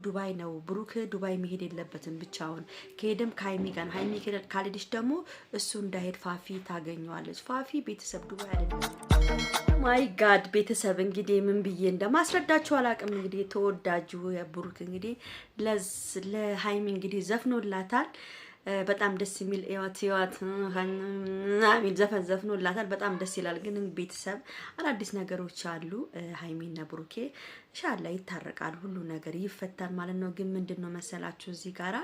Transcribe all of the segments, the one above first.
ዱባይ ነው ብሩክ ዱባይ መሄድ የለበትም ብቻውን ከሄደም ከሃይሚ ጋር ሃይሚ ካልሄደች ደግሞ እሱ እንዳይሄድ ፋፊ ታገኘዋለች ፋፊ ቤተሰብ ዱባይ አይደለም ማይ ጋድ ቤተሰብ እንግዲህ ምን ብዬ እንደማስረዳችሁ አላቅም እንግዲህ ተወዳጁ ብሩክ እንግዲህ ለሃይሚ እንግዲህ ዘፍኖላታል በጣም ደስ የሚል ህይወት አሚን ዘፈኖላታል በጣም ደስ ይላል ግን ቤተሰብ አዳዲስ ነገሮች አሉ ሃይሚና ብሩኬ ኢንሻአላህ ይታረቃሉ ሁሉ ነገር ይፈታል ማለት ነው ግን ምንድነው መሰላችሁ እዚህ ጋራ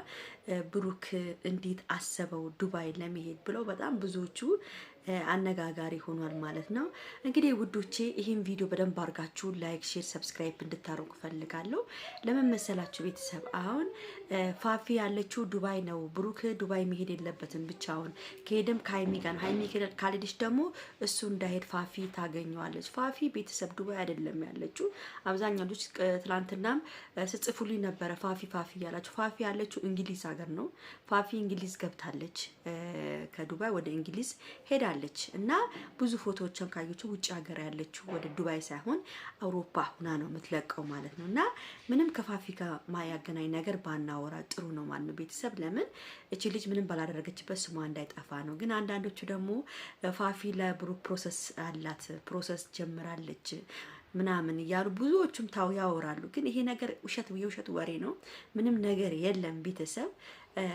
ብሩክ እንዴት አሰበው ዱባይ ለመሄድ ብለው በጣም ብዙዎቹ አነጋጋሪ ሆኗል ማለት ነው እንግዲህ ውዶቼ ይሄን ቪዲዮ በደንብ አርጋችሁ ላይክ ሼር ሰብስክራይብ እንድታረጉ ፈልጋለሁ ለምን መሰላችሁ ቤተሰብ አሁን ፋፊ ያለችው ዱባይ ነው ብሩክ ዱባይ መሄድ የለበትም ብቻውን ከሄደም ከሃይሚ ጋር ሃይሚ ካልሄደች ደግሞ እሱ እንዳይሄድ ፋፊ ታገኘዋለች ፋፊ ቤተሰብ ዱባይ አይደለም ያለችው አብዛኛው ልጅ ትላንትናም ስጽፉልኝ ነበር ፋፊ ያላችሁ ፋፊ ያለችው እንግሊዝ ሀገር ነው ፋፊ እንግሊዝ ገብታለች ከዱባይ ወደ እንግሊዝ ሄዳለች እና ብዙ ፎቶዎችን ካያችሁ ውጭ ሀገር ያለችው ወደ ዱባይ ሳይሆን አውሮፓ ሆና ነው የምትለቀው ማለት ነውና ምንም ከፋፊ ጋር ማያገናኝ ነገር ባናወራ ጥሩ ነው ማለት ነው ቤተሰብ ለምን እቺ ልጅ ምንም ባላደረገችበት ስሟ እንዳይጠፋ ነው ግን አንዳንዶቹ ደግሞ ፋፊ ለብሩክ ፕሮሰስ ጀምራለች ምናምን ያሉ ብዙዎቹም ታው ያወራሉ ግን ይሄ ነገር የውሸት ወሬ ነው ምንም ነገር የለም ቤተሰብ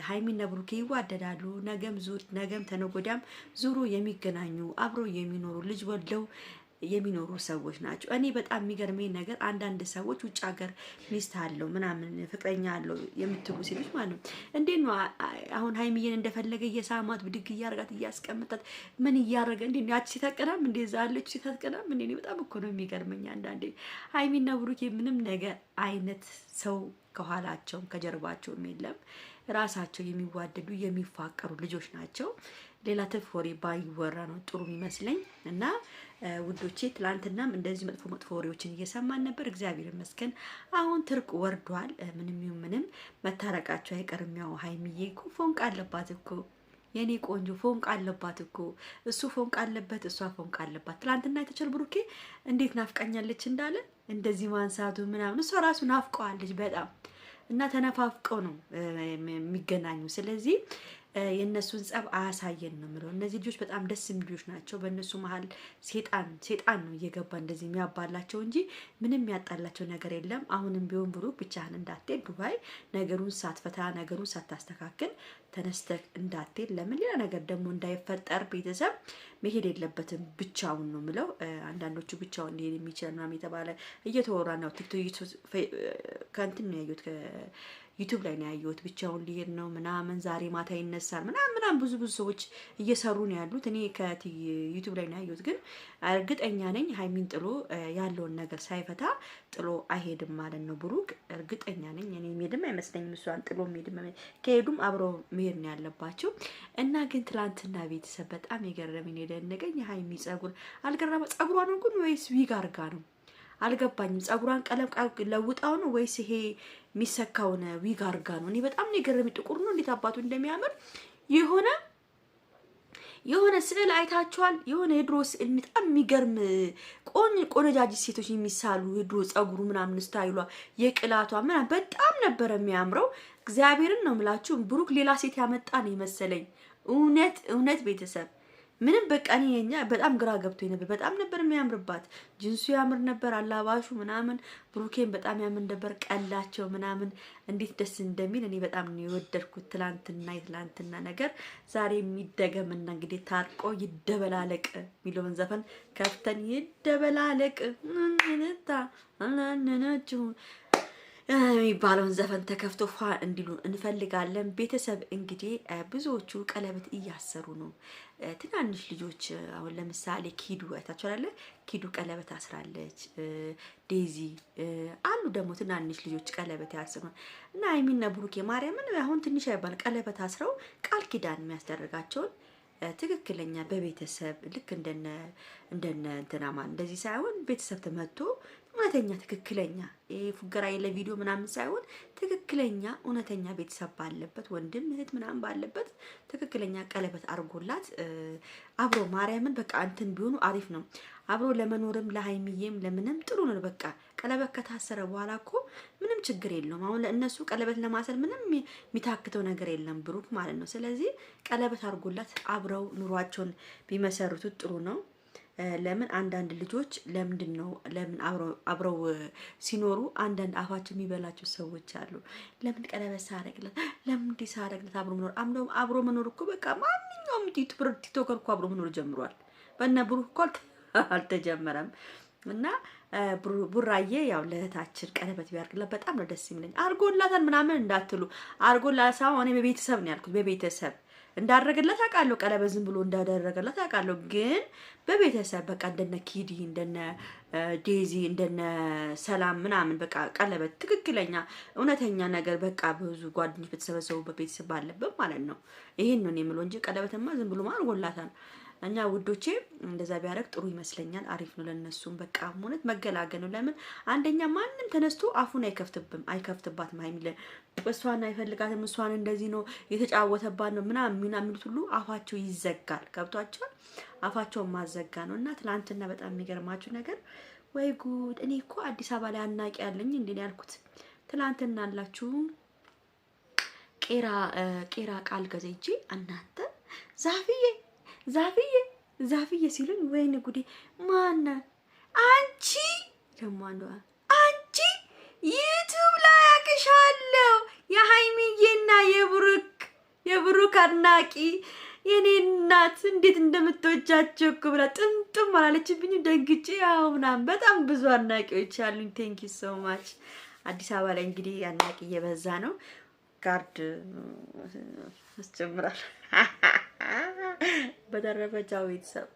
ሃይሚና ብሩኬ ይዋደዳሉ ነገም ተነጎዳም ዙሩ የሚገናኙ አብሮ የሚኖሩ ልጅ ወልደው የሚኖሩ ሰዎች ናቸው እኔ በጣም የሚገርመኝ ነገር አንዳንድ ሰዎች ውጭ ሀገር ሚስት አለው ምናምን ፍቅረኛ አለው የምትሉ ሴቶች ማለት ነው እንዴት ነው አሁን ሃይሚዬን እንደፈለገ እየሳማት ብድግ እያረጋት እያስቀመጣት ምን እያረገ እንዴ ያቺ ሲታቀናም እንደዛ አለች ሲታቀናም እንዴ በጣም እኮ ነው የሚገርመኝ አንዳንዴ ሃይሚና ብሩኬ ምንም ነገር አይነት ሰው ከኋላቸው ከጀርባቸው የለም ራሳቸው የሚዋደዱ የሚፋቀሩ ልጆች ናቸው ሌላ ተፎሪ ባይወራ ነው ጥሩ የሚመስለኝ እና ውዶቼ ትላንትናም እንደዚህ መጥፎ ወሬዎችን እየሰማን ነበር እግዚአብሔር ይመስገን አሁን ትርቅ ወርዷል ምንም መታረቃቸው አይቀርም ያው ሃይሚዬ እኮ ፎንቅ አለባት እኮ የኔ ቆንጆ ፎንቅ አለባት እኮ እሱ ፎንቅ አለበት እሷ ፎንቅ አለባት ትላንትና አይተችል ብሩኬ እንዴት ናፍቃኛለች እንዳለ እንደዚህ ማንሳቱ ምናምን እሷ ራሱ ናፍቀዋለች በጣም እና ተነፋፍቀው ነው የሚገናኙ ስለዚህ የነሱን ጸብ አያሳየን ነው ማለት እነዚህ ልጆች በጣም ደስ የሚሉሽ ናቸው በእነሱ መሃል ሴጣን ነው እየገባ እንደዚህ የሚያባላቸው እንጂ ምንም ያጣላቸው ነገር የለም አሁንም ቢሆን ብሩክ ብቻህን እንዳትሄድ ዱባይ ነገሩን ሳትፈታ ነገሩን ሳታስተካክል ተነስተክ እንዳትሄድ ለምን ሌላ ነገር ደግሞ እንዳይፈጠር ቤተሰብ መሄድ የለበትም ብቻውን ነው ምለው አንዳንዶቹ ብቻውን ሊሄድ የሚችል ነው የተባለ እየተወራ ነው ቲክቶክ ከንትን ነው ያዩት ዩቲዩብ ላይ ነው ያዩት ብቻውን ሊሄድ ነው ምናምን ዛሬ ማታ ይነሳል ምናምን ብዙ ሰዎች እየሰሩ ነው ያሉት እኔ ከዩቲዩብ ላይ ነው ያዩት ግን እርግጠኛ ነኝ ሃይሚን ጥሎ ያለውን ነገር ሳይፈታ ጥሎ አይሄድም ማለት ነው ብሩክ እርግጠኛ ነኝ እኔ ሄድም አይመስለኝም እሷን ጥሎ ሄድም ከሄዱም አብሮ መሄድ ነው ያለባቸው እና ግን ትላንትና ቤተሰብ በጣም የገረመኝ የደነቀኝ ሃይሚ ጸጉር አልገረመ ጸጉሯን እንኳን ወይስ ዊግ አርጋ ነው አልገባኝም ጸጉሯን ቀለም ለውጣው ነው ወይስ ይሄ ሚሰካው ነው ዊግ አርጋ ነው እኔ በጣም ነው የገረመኝ ጥቁር ነው እንዴት አባቱ እንደሚያምር የሆነ ስዕል አይታችኋል የሆነ የድሮ ስዕል በጣም የሚገርም ቆነጃጅ ሴቶች የሚሳሉ የድሮ ጸጉሩ ምናምን ስታይሏ የቅላቷ ምናምን በጣም ነበር የሚያምረው እግዚአብሔርን ነው የምላችሁ ብሩክ ሌላ ሴት ያመጣ ነው መሰለኝ እውነት ቤተሰብ ምንም በቃ እኔኛ በጣም ግራ ገብቶኝ ነበር በጣም ነበር የሚያምርባት ጂንሱ ያምር ነበር አላባሹ ምናምን ብሩኬን በጣም ያምር ነበር ቀላቸው ምናምን እንዴት ደስ እንደሚል እኔ በጣም ነው የወደድኩት ትላንትና ነገር ዛሬ የሚደገምና እንግዲህ ታርቆ ይደበላለቅ ሚለውን ዘፈን ከፍተን ይደበላለቅ እንነታ የሚባለውን ዘፈን ተከፍቶ ፋ እንዲሉ እንፈልጋለን ቤተሰብ እንግዲህ ብዙዎቹ ቀለበት እያሰሩ ነው ትናንሽ ልጆች አሁን ለምሳሌ ኪዱ አይታችኋል ኪዱ ቀለበት አስራለች ዴዚ አሉ ደግሞ ትናንሽ ልጆች ቀለበት ያስሩ እና ሃይሚና ብሩኬ ማርያምን አሁን ትንሽ አይባል ቀለበት አስረው ቃል ኪዳን የሚያስደርጋቸው ትክክለኛ በቤተሰብ ልክ እንደነ እንትናማ እንደዚህ ሳይሆን ቤተሰብ ተመቶ እውነተኛ ትክክለኛ ፉገራ የለ ቪዲዮ ምናምን ሳይሆን ትክክለኛ እውነተኛ ቤተሰብ ባለበት ወንድም እህት ምናምን ባለበት ትክክለኛ ቀለበት አርጎላት አብሮ ማርያምን በቃ እንትን ቢሆኑ አሪፍ ነው። አብሮ ለመኖርም ለሃይሚዬም ለምንም ጥሩ ነው። በቃ ቀለበት ከታሰረ በኋላ እኮ ምንም ችግር የለውም። አሁን ለእነሱ ቀለበት ለማሰር ምንም የሚታክተው ነገር የለም ብሩክ ማለት ነው። ስለዚህ ቀለበት አርጎላት አብረው ኑሯቸውን ቢመሰርቱት ጥሩ ነው። ለምን አንዳንድ ልጆች ለምን አብረው ሲኖሩ አንዳንድ አፋቸው የሚበላቸው ሰዎች አሉ። ለምን ቀለበት ሳረግለት ለምን ሳረግለት አብሮ መኖር እኮ በቃ ማንኛውም ቲክቶከር እኮ አብሮ መኖር ጀምሯል። በእነ ብሩክ እኮ አልተጀመረም። እና ቡራዬ ያው ለእህታችን ቀለበት ቢያርግላት በጣም ነው ደስ የሚለኝ። አርጎላታል ምናምን እንዳትሉ አርጎላት ሳይሆን እኔ በቤተሰብ ነው ያልኩት። በቤተሰብ እንዳደረገለት አውቃለሁ። ቀለበት ዝም ብሎ እንዳደረገለት አውቃለሁ። ግን በቤተሰብ በቃ እንደነ ኪዲ እንደነ ዴዚ እንደነ ሰላም ምናምን በቃ ቀለበት ትክክለኛ እውነተኛ ነገር በቃ ብዙ ጓደኞች በተሰበሰቡበት ቤተሰብ ባለበት ማለት ነው። ይሄን ነው የምለው እንጂ ቀለበትማ ዝም ብሎ አርጎላታል። እኛ ውዶቼ እንደዛ ቢያደርግ ጥሩ ይመስለኛል። አሪፍ ነው ለነሱም በቃ ሞነት መገላገል ነው። ለምን አንደኛ ማንንም ተነስቶ አፉን አይከፍትባትም። ሃይሚለ እሷን አይፈልጋትም፣ እሷን እንደዚህ ነው የተጫወተባት ነው ምናምን የሚሉት ሁሉ አፋቸው ይዘጋል። ገብቷቸዋል። አፋቸውን ማዘጋ ነው። እና ትናንትና በጣም የሚገርማችሁ ነገር ወይ ጉድ! እኔ እኮ አዲስ አበባ ላይ አናቂ ያለኝ እንዴ ያልኩት ትናንትና አላችሁ ቄራ ቃል ገዝቼ እናንተ ዛፍዬ ሲሉኝ ወይኔ ጉዴ! ማነ አንቺ ደግሞ አንቺ ዩቲዩብ ላይ አቅሻለሁ የሃይሚዬና የብሩክ አድናቂ የኔ እናት እንዴት እንደምትወጃቸው እኮ ብላ ጥንጥም አላለችብኝ። ደግጬ ያው ምናምን በጣም ብዙ አድናቂዎች አሉኝ። ቴንክ ዩ ሶ ማች። አዲስ አበባ ላይ እንግዲህ አድናቂ እየበዛ ነው። ጋርድ አስጀምራል። በተረፈ ቻው ቤተሰብ።